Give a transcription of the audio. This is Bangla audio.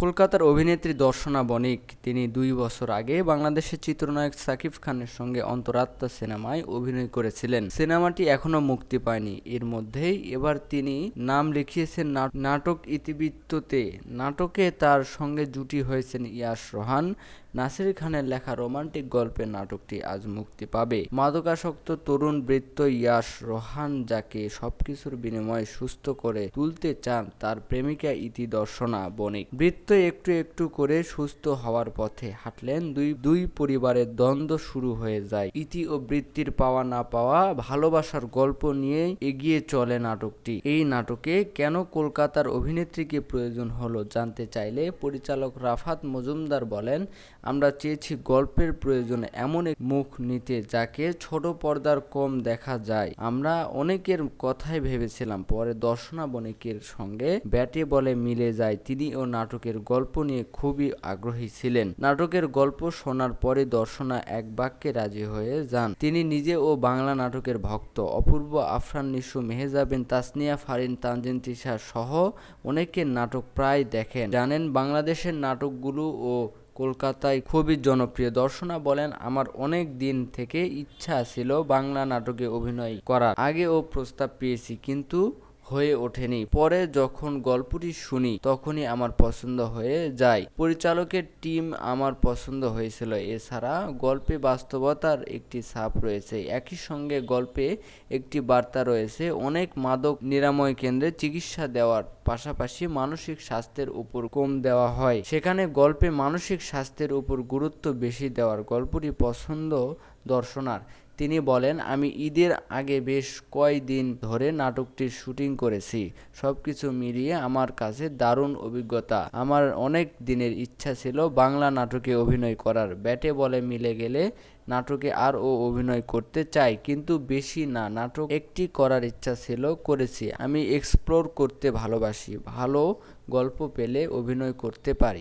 কলকাতার অভিনেত্রী দর্শনা বণিক তিনি ২ বছর আগে বাংলাদেশের চিত্রনায়ক শাকিব খানের সঙ্গে অন্তরাত্মা সিনেমায় অভিনয় করেছিলেন। সিনেমাটি এখনো মুক্তি পায়নি। এর মধ্যেই এবার তিনি নাম লিখিয়েছেন নাটক ইতিবৃত্ততে। নাটকে তার সঙ্গে জুটি হয়েছেন ইয়াশ রোহান। নাসির খানের লেখা রোমান্টিক গল্পের নাটকটি আজ মুক্তি পাবে। মাদকাসক্ত তরুণ বৃত্ত ইয়াশ রোহান, যাকে সবকিছুর বিনিময়ে সুস্থ করে তুলতে চান তার প্রেমিকা ইতি দর্শনা বণিক। বৃত্ত একটু একটু করে সুস্থ হওয়ার পথে হাঁটলেন দুই পরিবারের দ্বন্দ্ব শুরু হয়ে যায়। ইতি ও বৃত্তির পাওয়া না পাওয়া ভালোবাসার গল্প নিয়ে এগিয়ে চলে নাটকটি। এই নাটকে কেন কলকাতার অভিনেত্রীকে প্রয়োজন হলো জানতে চাইলে পরিচালক রাফাত মজুমদার বলেন, আমরা চেয়েছি গল্পের প্রয়োজনে এমন এক মুখ নিতে যাকে ছোট পর্দার কম দেখা যায়। আমরা অনেকের কথাই ভেবেছিলাম, পরে দর্শনা বণিকের সঙ্গে ব্যাটে বলে মিলে যায়। তিনিও নাটকের গল্প নিয়ে খুবই আগ্রহী ছিলেন। নাটকের গল্প শোনার পরে দর্শনা এক বাক্যে রাজি হয়ে যান। তিনি নিজেও বাংলা নাটকের ভক্ত। অপূর্ব, আফরান নিশো, মেহজাবিন, তাসনিয়া ফারিন, তানজিন তিশা সহ অনেকের নাটক প্রায় দেখেন, জানেন বাংলাদেশের নাটকগুলো ও কলকাতায় খুবই জনপ্রিয়। দর্শনা বলেন, আমার অনেক দিন থেকে ইচ্ছা ছিল বাংলা নাটকে অভিনয় করার। আগেও প্রস্তাব পেয়েছি কিন্তু হয়ে ওঠেনি। পরে যখন গল্পটি শুনি তখনই আমার পছন্দ হয়ে যায়। পরিচালকের টিম আমার পছন্দ হয়েছিল। এছাড়া গল্পে বাস্তবতার একটি ছাপ রয়েছে। একই সঙ্গে গল্পে একটি বার্তা রয়েছে। অনেক মাদক নিরাময় কেন্দ্রে চিকিৎসা দেওয়ার পাশাপাশি মানসিক স্বাস্থ্যের উপর কম দেওয়া হয়, সেখানে গল্পে মানসিক স্বাস্থ্যের উপর গুরুত্ব বেশি দেওয়ার গল্পটি পছন্দ দর্শনার। তিনি বলেন, আমি ঈদের আগে বেশ কয়েকদিন ধরে নাটকটির শুটিং করেছি। সবকিছু মিলিয়ে আমার কাছে দারুণ অভিজ্ঞতা। আমার অনেক দিনের ইচ্ছা ছিল বাংলা নাটকে অভিনয় করার। ব্যাটে বলে মিলে গেলে নাটকে আরও অভিনয় করতে চাই, কিন্তু বেশি না, নাটক একটি করার ইচ্ছা ছিল, করেছি। আমি এক্সপ্লোর করতে ভালোবাসি। ভালো গল্প পেলে অভিনয় করতে পারি।